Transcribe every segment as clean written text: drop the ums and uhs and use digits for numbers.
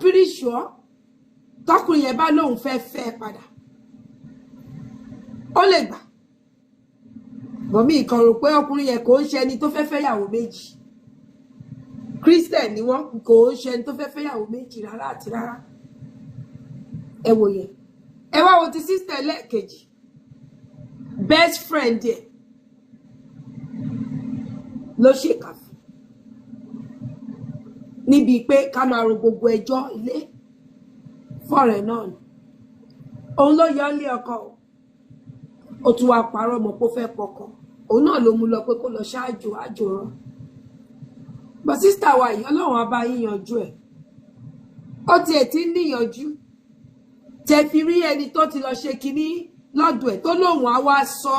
pretty sure tọkùnrin yẹn bá lóun fẹ́ padà ó lè gbà bọ̀mí kan rò pé ọkùnrin yẹn kò ń ṣe ẹni tó fẹ́ fẹ́yàwó méjì Christian ni wọ́n kò ń ṣe ẹni tó fẹ́ fẹ́yàwó méjì rárá àti rárá ẹ wò yẹn ẹ wá wo ti sister ẹlẹ́ẹ̀kejì best friend ẹ̀ ló ṣèkà fún níbi pé ká máa ro gbogbo ẹjọ́ ilé fọ́rẹ̀ náà ni òun ló yọ ilé ọkọ ó tún wá parọ́ mọ́ pé ó fẹ́ pọkọ òun náà ló mú lọ pé kó lọ ṣáájú àjò rán bọ́ sísítà wa yìí Ọlọ́run á bá yín yanjú ẹ̀ ó tiẹ̀ ti ń níyanjú tẹ fi rí ẹni tó ti lọ ṣe kinní lọ́dọ̀ ẹ̀ tó lóun á wá sọ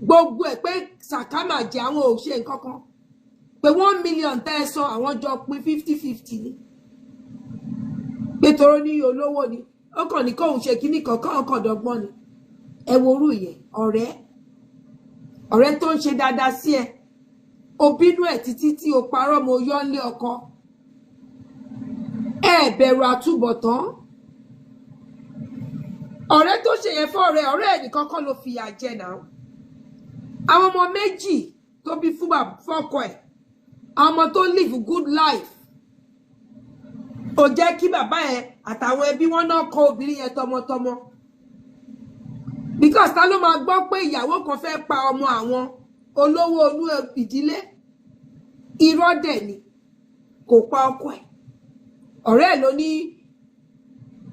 gbogbo ẹ̀ pé sàkámà jẹ́ àwọn ò ṣe nǹkan kan pé 1 million tẹ́ ẹ sọ àwọn jọ pín 50-50 ni pé toró ní olówó ni ó kàn ní kóun ṣe kinní kankan ọkàn dọ́gbọ́n ni ẹ worú yẹn ọ̀rẹ́ tó ń ṣe dáadáa sí ẹ o bínú ẹ̀ títí tí o parọ́ mo yọ́ nílé ọkọ ẹ bẹ̀rù àtúbọ̀tán ọ̀rẹ́ tó ṣe yẹn fún ọ̀rẹ́ ẹ̀ nìkan kọ́ ló fìyà jẹ náà àwọn ọmọ méjì tó bí fún fọ́kọ ẹ̀ àwọn ọmọ tó live good life ó jẹ́ kí bàbá ẹ̀ àtàwọn ẹbí wọn náà kọ obìnrin yẹn tọmọtọmọ because ta ló máa gbọ́ pé ìyàwó kan fẹ́ pa ọmọ àwọn olówó olú ìdílé irọ́ dẹ̀ ni kò pa ọkọ ẹ̀ ọ̀rẹ́ ẹ̀ ló ní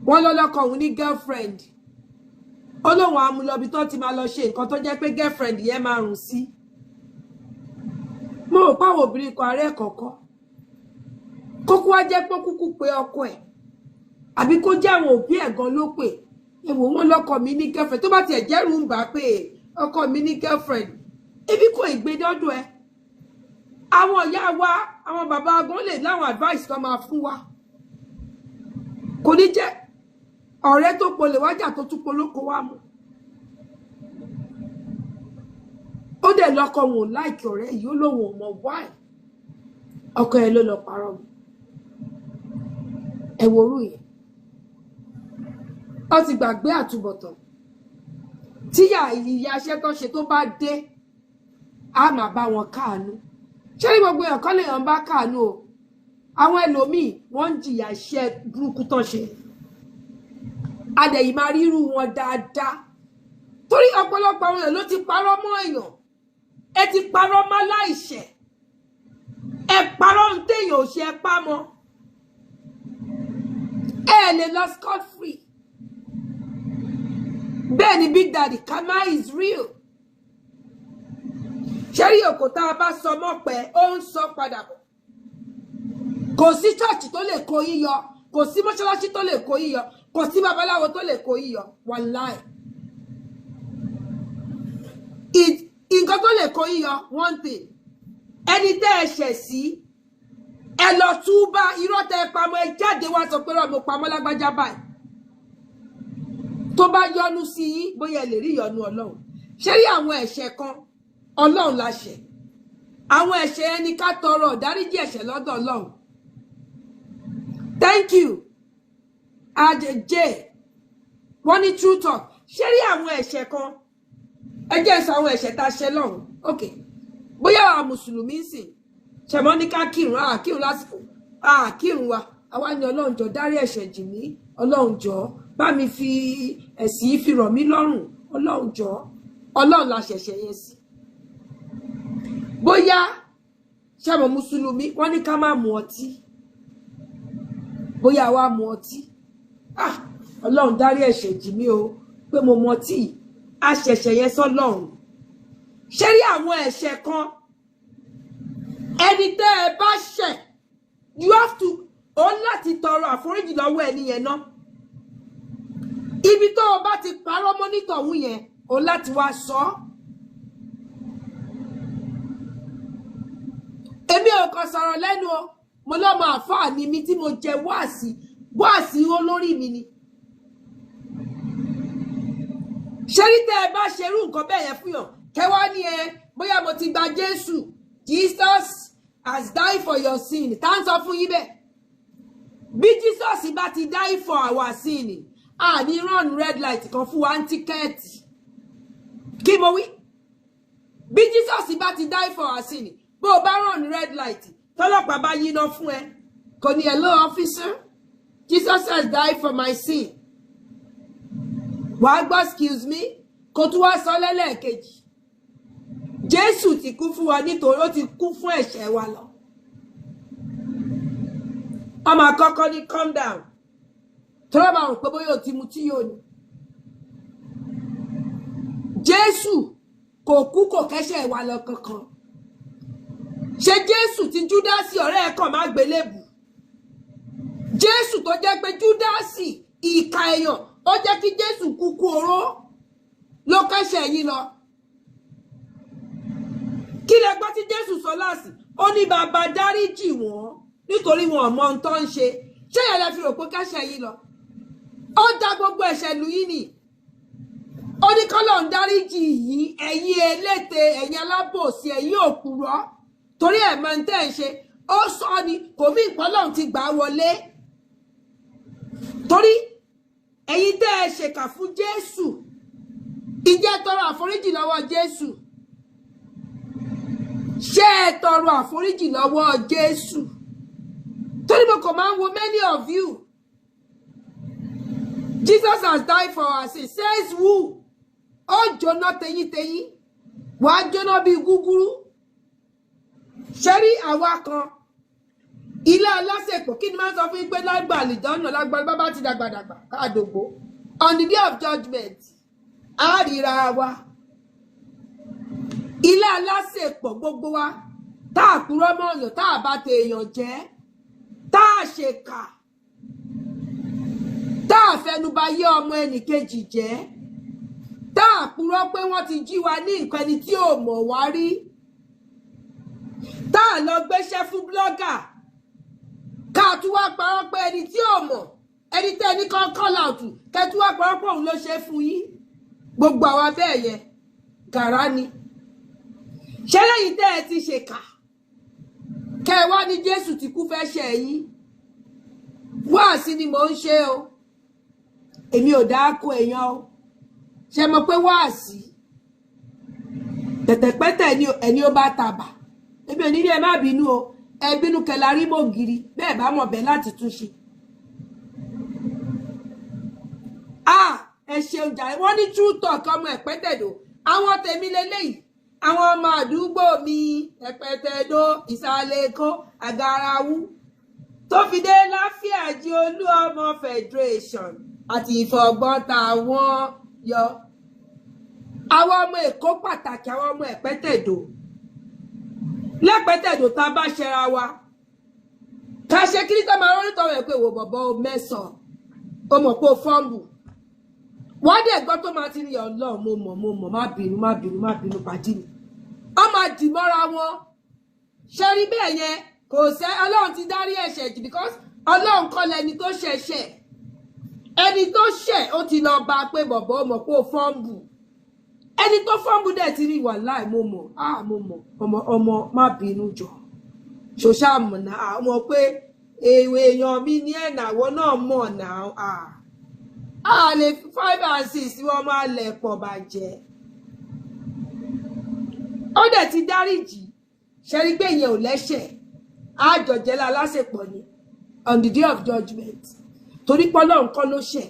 wọ́n lọ́lọ́kọ òun ní girlfriend ó lóun amúlọ́bí tó ti máa lọ ṣe nǹkan tó jẹ́ pé girlfriend yẹn máa rùn sí mo rò pé àwọn obìnrin kan àárẹ̀ kọ̀ọ̀kan kókó wá jẹ́ pé kúkú pé ọkọ ẹ̀ àbí kó jẹ́ àwọn òbí ẹ̀ gan ló pè èwo wọn lọ́kọ mi ní girlfriend tó bá tiẹ̀ jẹ́rù ń bà pé ọkọ mi ní girlfriend ebi kò ìgbé dọ́dọ̀ ẹ àwọn ìyá wa àwọn bàbá gan lè láwọn advice kan máa fún wa kò ní jẹ́ ọ̀rẹ́ tó polè wájà tó tún polóko wá mú ó dẹ̀ lọ́kọ wọn láìkì ọ̀rẹ́ yìí ó lóun ò mọ̀ why ọkọ ẹ ló lọ parọ́ mu ẹ worú yẹn ó ti gbàgbé àtúbọ̀tán tíyà ìyá iṣẹ́ tó ṣe tó bá dé á máa bá wọn káàánú ṣé ní gbogbo èèyàn kọ́ lèèyàn bá káàánú o àwọn ẹlòmíì wọ́n ń jìyà iṣẹ́ burúkú tó ṣe adẹ̀yìí máa rírú wọn dáadáa torí ọ̀pọ̀lọpọ̀ àwọn èèyàn ló ti parọ́ mọ́ èèyàn ẹ ti parọ́ mọ́ láìṣẹ̀ ẹ parọ́ ń téèyàn ò ṣe ẹ pa mọ́ ẹ lè lọ scot free bẹ́ẹ̀ ni Big Daddy karma is real ṣẹ́rí òkò tá a bá sọ mọ́ pẹ́ ó ń sọ padà bọ̀ kò sí church tó lè kó yíyọ kò sí mọ́ṣáláṣí tó lè kó yíyọ kò sí babaláwo tó lè kó yíyọ wàláì nǹkan tó lè kó yíyọ one thing ẹni tẹ́ ẹ ṣẹ̀ sí ẹ lọ túbá irọ́ tẹ́ ẹ pamọ́ ẹ jáde wá sọ pé rọ́ mo pamọ́ lágbájá báyìí tó bá yọ́nú sí yín bóyá ẹ lè rí ìyọ́nú Ọlọ́run ṣé rí àwọn ẹ̀ṣẹ̀ kan Ọlọ́run la ṣẹ̀ àwọn ẹ̀ṣẹ̀ ẹni ká tọrọ ìdáríjì ẹ̀ṣẹ̀ lọ́dọ̀ Ọlọ́run thank you AJ wọ́n ní true talk ṣé rí àwọn ẹ̀ṣẹ̀ kan ẹ jẹ́ sọ àwọn ẹ̀ṣẹ̀ tá a ṣẹ̀ lọ́hùn ok bóyá àwọn mùsùlùmí sìn ṣẹ̀mọ́ ní ká kírun kírun lásìkò kírun wa àwa ni Ọlọ́run jọ̀ọ́ dárí ẹ̀ṣẹ̀ jì mí Ọlọ́run jọ̀ọ́ bá mi fi ẹ̀sìn fi rọ̀ mí lọ́rùn Ọlọ́run jọ̀ọ́ Ọlọ́run la ṣẹ̀ṣẹ̀ yẹn sí bóyá ṣẹ̀mọ́ mùsùlùmí wọ́n ní ká má mu ọtí bóyá wa mu ọtí Ọlọ́run dárí ẹ̀ṣẹ̀ jì mí o pé mo mu ọtí a ṣẹ̀ṣẹ̀ yẹn sọ́lọ́run ṣé rí àwọn ẹ̀ṣẹ̀ kan ẹni tẹ́ ẹ bá ṣẹ̀ you have to ó láti tọrọ àforíjì lọ́wọ́ ẹni yẹn náà ibi tó o bá ti parọ́ mọ́ nítọ̀hún yẹn ó láti wá sọ èmi ò kàn sọ̀rọ̀ lẹ́nu o mo lọ́mọ àfáà ni mi tí mo jẹ wáàsí olórí mi ni ṣé rí tẹ́ ẹ bá ṣerú nǹkan bẹ́ẹ̀ yẹn fún yàn kẹwàá ní ẹ bóyá mo ti gba Jésù Jesus has died for your sin. Tá ń sọ fún yín bẹ́ẹ̀. Bí Jesus bá ti die for our sin, ní run red light kan fún wa ticket. Kí mo wí? Bí Jesus bá ti die for our sin, bó bá run red light, tọ́lọ́pàá bá yíná fún ẹ. Kò ní hello officer, Jesus has died for my sin. Wàá gbọ́ excuse me, kò tún wá sọ lẹ́lẹ́kejì. Jésù ti kú fún wa nítorí ó ti kú fún ẹ̀ṣẹ̀ wa lọ. Ọmọ àkọ́kọ́ ní calm down. Tọ́lá máa rò pé bóyá o ti mu tí yóò ní. Jésù kò kú kò kẹ́ṣẹ̀ wa lọ kankan. Ṣé Jésù tí Júdásì ọ̀rẹ́ ẹ̀ kàn má gbélébù? Jésù tó jẹ́ pé Júdásì ìka èèyàn ó jẹ́ kí Jésù kúkú oró ló kẹ́ṣẹ̀ yín lọ. Kí lẹ gbọ́ tí Jésù sọ láàsì? Ó ní bàbá dáríjì wọ́n nítorí wọn ò mọ ohun tó ń ṣe. Ṣé yẹn lẹ fi rò pé kẹ́ṣẹ̀ yín lọ? Ó dá gbogbo ẹ̀ṣẹ̀ lù yín nì. Ó ní k'Ọlọ́run dáríjì yín, ẹ̀yin eléte, ẹ̀yin alábòsí, ẹ̀yin òpùrọ́. Torí ẹ̀ máa ń tẹ́ ẹ̀ ṣe. Ó sọ ni kò mí ìpọ́lọ́run ti gbà wọlé. Torí ẹ̀yin tẹ́ ẹ ṣèkà fún Jésù. Ìjẹ́ tọrọ àforíjì lọ́wọ́ Jésù. Ṣé ẹ tọrọ àforíjì lọ́wọ́ Jésù? Torí mo kàn máa ń wo many of you. Jesus has died for our sins. Says who? Ó jóná tẹyíntẹyín. Wàá jóná bíi gúgúrú. Ṣé rí àwa kan? Ilé alásèpọ̀ kí ni máa ń sọ fún yín pé lágbà àlìjọ́nà lágbàá bábá ti dàgbàdàgbà káàdògbò. On the day of judgment, á ríra wa. Ilé alásèpọ̀ gbogbo wa tá a kúrò mọ́ ọ̀yàn tá a bá te èèyàn jẹ́ tá a ṣèkà tá a fẹnubà yé ọmọ ẹnìkejì jẹ́ tá a kúrò pé wọ́n ti jí wa ní nǹkan ẹni tí ò mọ̀ wá rí tá a lọ gbéṣẹ́ fún blogger ká tún wá parọ́ pé ẹni tí ò mọ̀ ẹni tẹ́ ẹni kan call out kẹ́ tún wá parọ́ pé òun ló ṣe fún yín gbogbo àwa bẹ́ẹ̀ yẹn gàrá ni. Ṣé lẹ́yìn tẹ́ ẹ ti ṣèkà kẹ́ wá ní Jésù ti kú fẹ́ ṣe yín? Wáàsí ni mò ń ṣe o, èmi ò dáko èèyàn o. Ṣé mọ̀ pé wáàsí tẹ̀tẹ̀pẹ́tẹ̀ ẹni ó bá tàbà èmi ò ní ní ẹ má bínú o, ẹ bínú kẹlà rí mọ́ gírí bẹ́ẹ̀ bá mọ̀ bẹ́ẹ̀ láti túnṣe. Ẹ ṣeun jàre, wọ́n ní true talk ọmọ ẹ̀pẹ́tẹ̀dọ̀ àwọn tèmi lélẹ́yìí. Àwọn ọmọ àdúgbò mi Ẹ̀pẹ́tẹ̀dó Ìsàlẹ̀ Èkó Àgàràwú tó fi dé Láfíàjì Olúọmọ Federation àti Ìfọ̀gbọ́n táwọn yọ. Àwọn ọmọ Èkó pàtàkì àwọn ọmọ Ẹ̀pẹ́tẹ̀dó lẹ́pẹ́tẹ̀dó tá a bá ṣẹra wa ká ṣe kí ní tó máa rán nítorí ẹ̀ pé wò bọ̀bọ̀ mẹ́sàn-án ó mọ̀ pé ó fọ́ǹbù. Wọ́n dẹ̀ gbọ́ tó máa ti rí Ọlọ́run mo mọ̀ má bínú pàdí mi. Wọ́n máa dì mọ́ra wọn. Ṣé rí bẹ́ẹ̀ yẹn kò sẹ́ Ọlọ́run ti dárí ẹ̀ṣẹ̀ jì because Ọlọ́run kọ́ lẹni tó ṣẹ̀ṣẹ̀. Ẹni tó ṣẹ̀ ó ti lọ bá pé bọ̀bọ̀ ó mọ̀ pé ó fọ́ǹbù. Ẹni tó fọ́ǹbù dẹ̀ ti rí wàláì mo mọ̀ ọmọ má bínú jọ. Ṣòṣà mọ̀ náà mọ̀ pé èèyàn mi ní ẹ̀nàwọ́ náà mọ̀ náà. Lè 5 and 6 wọ́n máa lẹ̀ pọ̀ bàjẹ́. Ó dẹ̀ ti dáríjì. Ṣé rí pé ìyẹn ò lẹ́ṣẹ̀? Àjọjẹ́lá lásèpọ̀ ni on the day of judgment. Torí pé Ọlọ́run kọ́ ló ṣẹ̀.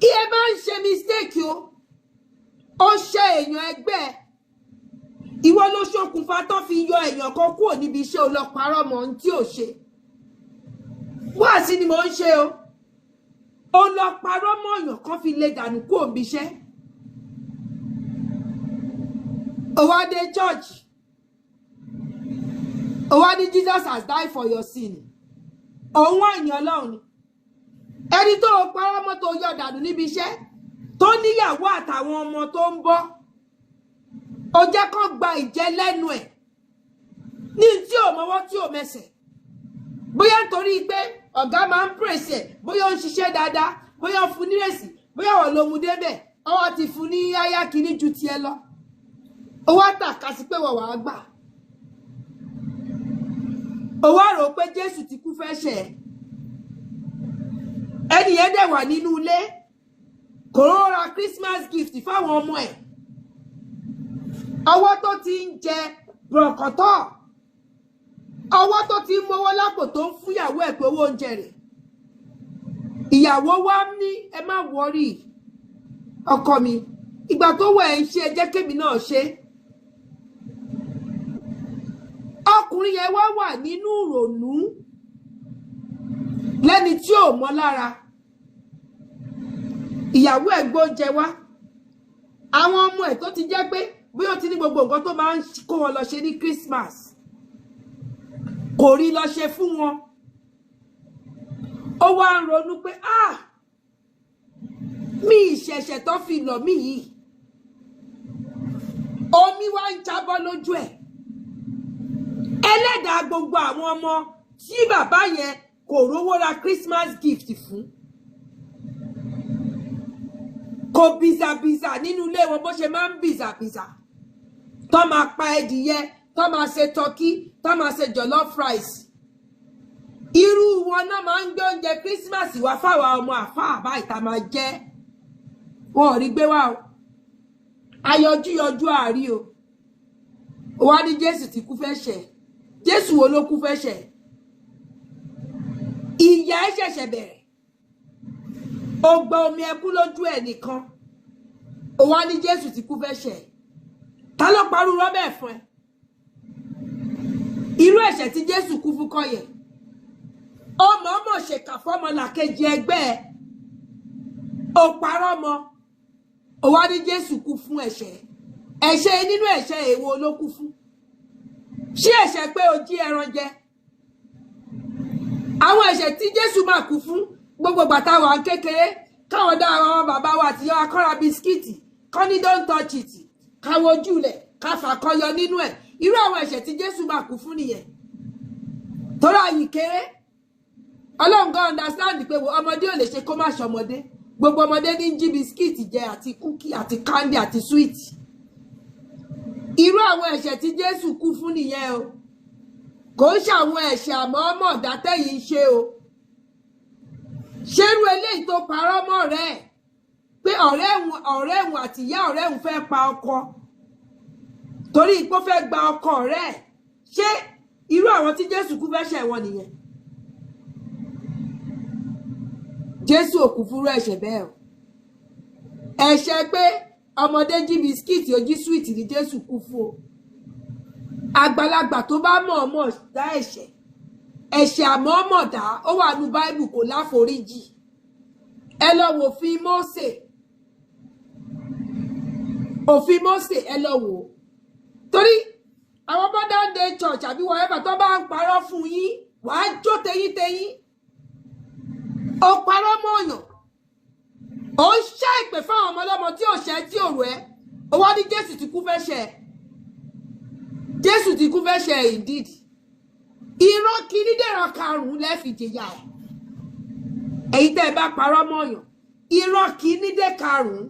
Iye máa ń ṣe mistake o. Ó ṣe èèyàn ẹgbẹ́. Ìwọ ló ṣokùnfà tó fi yọ èèyàn kan kúrò níbi iṣẹ́ ọlọ́parọ́ mọ́ ohun tí ò ṣe. Wáàsí ni mò ń ṣe o. Ó lọ parọ́ mọ́ èèyàn kan fi lè dànù kúrò níbi iṣẹ́. Ó wá dé church. Ó wá ní Jesus has died for your sin. Òun wá ìyìn Ọlọ́run ni. Ẹni tó parọ́ mọ́ tó yọ dànù níbi iṣẹ́ tó níyàwó àtàwọn ọmọ tó ń bọ́. Ó jẹ́ kó gba ìjẹ lẹ́nu ẹ̀. Ní tí ò mọ́wọ́ tí ò mẹsẹ̀. Bóyá nítorí pé ọ̀gá máa ń pèsè bóyá ó ń ṣiṣẹ́ dáadáa bóyá ó fún ní rèsì bóyá wọ́n ló mú débẹ̀ ọwọ́ ti fún ní áyá kìíní ju tiẹ̀ lọ. Ó wá tàka sí pé wọ́n wàá gbà. ó wá rò pé Jésù ti kú fẹ́ṣẹ̀ ẹni yẹn dẹ̀ wà nínú ilé kò ra Christmas gift fáwọn ọmọ ẹ̀ ọwọ́ tó ti ń jẹ brọ̀kọ̀tọ̀ ọwọ́ tó ti ń mọ́wọ́ lápò tó ń fúyàwó ẹ̀ pé owó oúnjẹ rẹ̀ ìyàwó wa ní ẹ má wọrí ọkọ mi ìgbà tó wọ ẹ̀ ń ṣe ẹ jẹ́ kémi náà ṣe ọkùnrin yẹn wá wà nínú ìrònú lẹ́ni tí ò mọ̀ lára ìyàwó ẹ̀ gbóúnjẹ wá àwọn ọmọ ẹ̀ tó ti jẹ́ pé bí ó ti ní gbogbo nǹkan tó máa ń kó wọn lọ ṣe ní Christmas kò rí lọ ṣe fún wọn ó wá ń ronú pé mi ìṣẹ̀ṣẹ̀ tó fi lọ̀ mí yìí omi wá ń jábọ́ lójú ẹ̀ ẹlẹ́dàá gbogbo àwọn ọmọ tí bàbá yẹn kò rówó ra Christmas gift fún kò bìzàbìzà nínú ilé wọn bó ṣe máa ń bìzàbìzà tó máa pa ẹdìyẹ tó máa ṣe turkey tó máa ṣe jollof rice irú wọn náà máa ń gbé oúnjẹ Christmas wá fáwọn ọmọ àfáà báyìí tá máa jẹ wọn ò rí gbé wá o ayọjú àárí o wá ní Jésù ti kú fẹ́ṣẹ̀ Jésù wo ló kú fẹ́ṣẹ̀ ìyà ẹ̀ ṣẹ̀ṣẹ̀ bẹ̀rẹ̀ ó gba omi ẹkún lójú ẹ̀ nìkan ó wá ní Jésù ti kú fẹ́ṣẹ̀ ta ló parú rọ́bẹ̀ fún ẹ irú ẹ̀ṣẹ̀ tí Jésù kú fún kọ́ yẹn ọmọ ọmọ ṣèkà fọmọ làkejì ẹgbẹ́ ẹ ó parọ́ mọ́ ó wá ní Jésù kú fún ẹ̀ṣẹ̀ nínú ẹ̀ṣẹ̀ èwo ló kú fún ṣé ẹ̀ṣẹ̀ pé o jí ẹran jẹ àwọn ẹ̀ṣẹ̀ tí Jésù máa kú fún gbogbo bàtà wà kékeré káwọn dá àwọn bàbá wa àti yọ akọ́ra bisikíìtì kọ́ ní don't touch it káwọ́ ojúlẹ̀ káfà kọyọ nínú ẹ̀ irú àwọn ẹ̀ṣẹ̀ tí Jésù máa kú fún nìyẹn torí àyìn kéré Ọlọ́run gan understand pé ọmọdé ò lè ṣe kó má ṣọmọdé gbogbo ọmọdé ní jí bisikíìtì jẹ àti kúkì àti kándì àti sweet irú àwọn ẹ̀ṣẹ̀ tí Jésù kú fún nìyẹn o kò ń ṣàwọn ẹ̀ṣẹ̀ àmọ́ọ́mọ́ dátẹ́yìn ṣe o ṣerú eléyìí tó parọ́ mọ́ rẹ̀ pé ọ̀rẹ́ ẹ̀hún àti ìyá ọ̀rẹ́ ẹ̀hún fẹ́ pa ọkọ torí ipò fẹ́ gba ọkọ rẹ̀ ṣé irú àwọn tí Jésù kú fẹ́ ṣẹ̀ wọ́n nìyẹn Jésù ò kú fúnrú ẹ̀ṣẹ̀ bẹ́ẹ̀ o ẹ̀ṣẹ̀ pé ọmọdé jí bisikíìtì ó jí sweet ní Jésù kú fún o àgbàlagbà tó bá mọ̀ọ́mọ̀ dá ẹ̀ṣẹ̀ àmọ́ọ́mọ̀ dá ó wà ní Báíbù kò láforíjì ẹ lọ wo òfin Mósè ẹ lọ wò torí àwọn modern day church àbí whatever tó bá ń parọ́ fún yín wàá jó teyín ó parọ́ mọ́ọ̀yàn ó ń ṣe ìpè fáwọn ọmọ ọlọ́mọ tí ò ṣẹ́ tí ò rẹ̀ ó wá ní Jésù ti kú fẹ́ṣẹ̀ Jésù ti kú fẹ́ṣẹ̀ indeed irọ́ kìíní dẹ̀rọ̀ karùn-ún lẹ́fì jẹyà ẹ̀ èyí tẹ́ ẹ bá parọ́ mọ́ọ̀yàn irọ́ kìíní dẹ̀ karùn-ún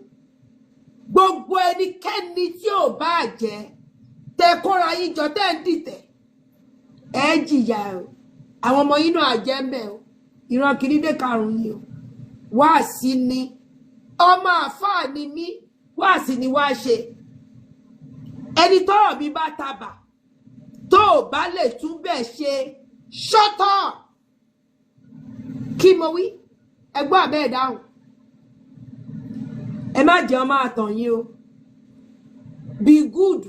gbogbo ẹnikẹ́ni tí ò bá jẹ́ tẹ kóra yín jọ tẹ́ ń dìtẹ̀ ẹ jìyà o àwọn ọmọ yín náà jẹ́ ń bẹ̀ o ìran kìíní dẹ̀ karùn-ún ni o wáàsí ni ọmọ àfáà ni mí wáàsí ni wá ṣe ẹni tọ́rọ̀ mi bá tabà tó o bá lè tún bẹ́ẹ̀ ṣe shut up kí mo wí ẹgbọ́n àbẹ́ ìdáhùn ẹ má jẹ́ ọmọ àtàn yín o be good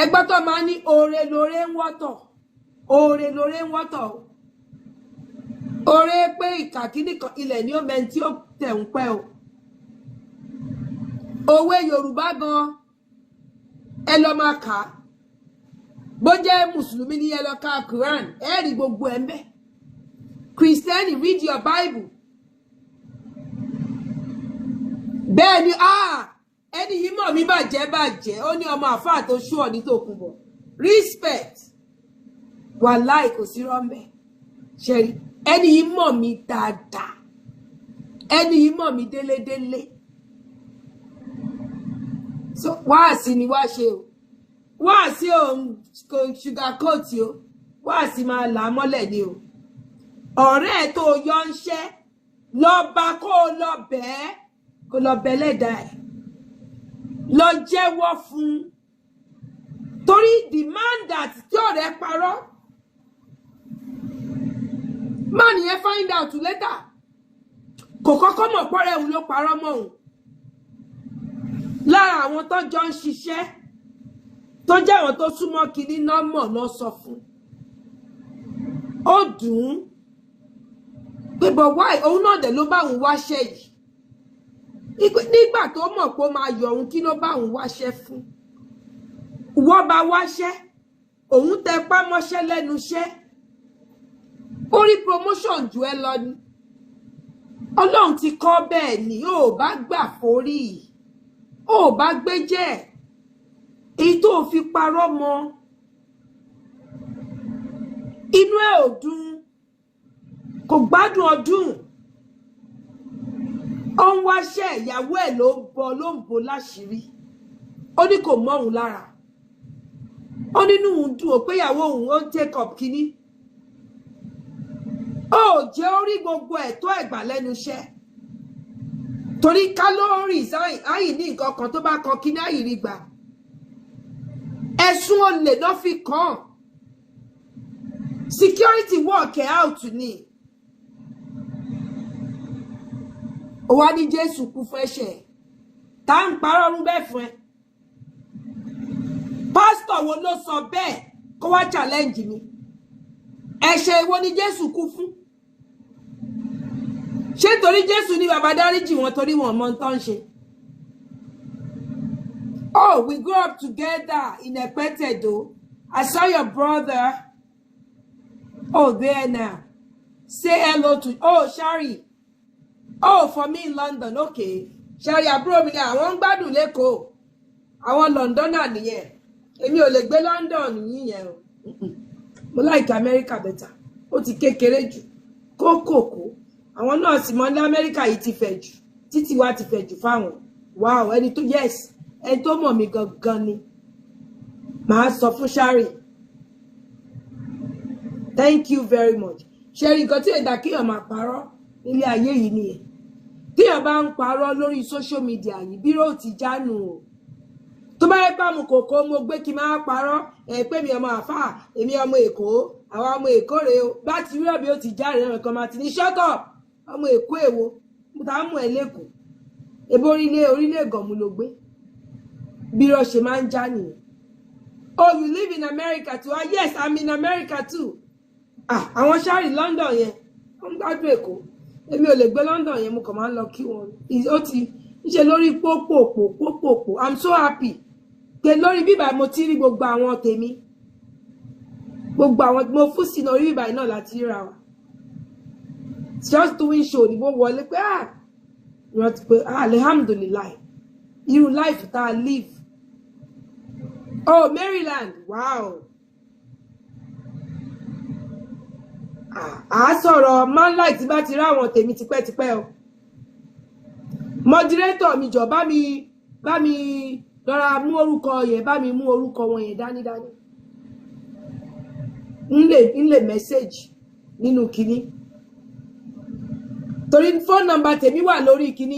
ẹgbọ́n tó máa ní oore lóore ń wọ́tọ̀ oore lóore ń wọ́tọ̀ o oore pé ìkà kíní kan ilẹ̀ ní omi tí ó tẹ̀ ń pẹ́ o òwe Yorùbá gan ẹ lọ máa kà á bó jẹ́ mùsùlùmí ní ẹ lọ ka Quran ẹ rí gbogbo ẹ̀ ń bẹ Christianity read your Bible bẹ́ẹ̀ ni ẹni yìí mọ̀ mí bàjẹ́ ó ní ọmọ àfáà tó ṣú ọ ní Tòkunbọ̀ respect wàláì kò sí rọ́mbẹ́ ṣẹ́rí ẹni yìí mọ̀ mí dáadáa ẹni yìí mọ̀ mí délédélé so wáàsí ni wá ṣe o wáàsí o kò sugar coat o wá sí máa là á mọ́lẹ̀ ni o ọ̀rẹ́ ẹ̀ tó yọ ń ṣẹ́ lọ bá kó lọ bẹ́ẹ̀ kó lọ bẹ́ lẹ́dàá ẹ̀ lọ jẹ́wọ́ fún torí the man that tí ọ̀rẹ́ parọ́ man yẹn find out later kò kọ́kọ́ mọ̀ pọ́rẹ́ òun ló parọ́ mọ́ òun lára àwọn tó jọ ń ṣiṣẹ́ tó jẹ́ àwọn tó súnmọ́ kinní náà mọ̀ náà sọ fún ó dùn ún pé bọ̀ wáì òun náà dẹ̀ ló bá òun wáṣẹ́ yìí nígbà tó mọ̀ pé ó máa yọ òun kí ló bá òun wáṣẹ́ fún wọ́n bá wáṣẹ́ òun tẹpá mọ́ṣẹ́ lẹ́nu iṣẹ́ ó rí promotion jù ẹ lọ ni ọlọ́run ti kọ́ bẹ́ẹ̀ ni ó bá gbà forí ó bá gbé jẹ́ èyí tó fi parọ́ mọ́ inú ẹ̀ ò dùn kò gbádùn ọdún ó ń wáṣẹ́ ìyàwó ẹ̀ ló ń bò láṣìírí ó ní kò mọ́ òun lára ó nínú òun dùn ó pé ìyàwó òun ó ń take up kínní ó jẹ́ orí gbogbo ẹ̀tọ́ ẹ̀gbà lẹ́nu iṣẹ́ torí ká ló ń resign áyì ní nǹkan kan tó bá kọ kínní áyì rí gbà ẹ̀sùn olè náà fi kàn security work out ni ó wá ní Jésù kú fún ẹ̀ṣẹ̀ tá ń parọ́ ọdún bẹ́ẹ̀ fún ẹ pásítọ̀ wo ló sọ bẹ́ẹ̀ kó wá challenge mi ẹ̀ṣẹ̀ ìwọ ni Jésù kú fún ṣé torí Jésù ní bàbá dáríjì wọn torí wọn mọ tán ṣe oh we grew up together in Epetedo I saw your brother oh there now say hello to oh Shari oh for me in London okay Shari àbúrò mi ni àwọn ń gbádùn lẹ́kọ̀ọ́ àwọn Londoner nìyẹn èmi ò lè gbé London yìnyẹn o mo like America better ó ti kékeré jù kókòkó àwọn náà sì mọ ní America yìí ti fẹ̀ jù títí wá ti fẹ̀ jù fáwọn wow ẹni tó yes ẹni tó mọ̀ mí gangan ni màá sọ fún Shari thank you very much Shari nǹkan tí ẹ̀dá kíyàn máa parọ́ nílé ayé yìí nìyẹn tíyàn bá ń parọ́ lórí social media yìí bírò ti jánu o tó bá yẹ pàmù kòkó mo gbé kí máa parọ́ pé mi ọmọ àfáà èmi ọmọ Èkó àwọn ọmọ Èkó rè o bá ti rí ọbí ó ti jáde ẹ̀rọ kan máa ti ní ṣọ́tọ̀ ọmọ Èkó èwo mo ta mú ẹ lẹ́kọ̀ọ́ ebo orílẹ̀ Ìgànmú ló gbé bírò ṣe máa ń já nìyẹn oh you live in America too ah yes I'm in America too ah àwọn Shari London yẹn wọ́n gbádùn Èkó èmi ò lè gbé London yẹn mo kàn máa ń lọ kí wọn ó ti ń ṣe lórí pópòpò I'm so happy pé lórí bíbà mo ti rí gbogbo àwọn tèmi gbogbo àwọn mo fún sínú orí bíbà náà láti ríra wa just doing show ni mo wọlé pé rántí pé alhamdulillah irú life tá a live oh Maryland wow sọ̀rọ̀ man like tí bá ti rí àwọn tèmi tipẹ́tipẹ́ o moderator mi jọ bá mi lọ́ra mú orúkọ yẹn bá mi mú orúkọ wọn yẹn dání ń lè message nínú kinní torí phone number tèmi wà lórí kinní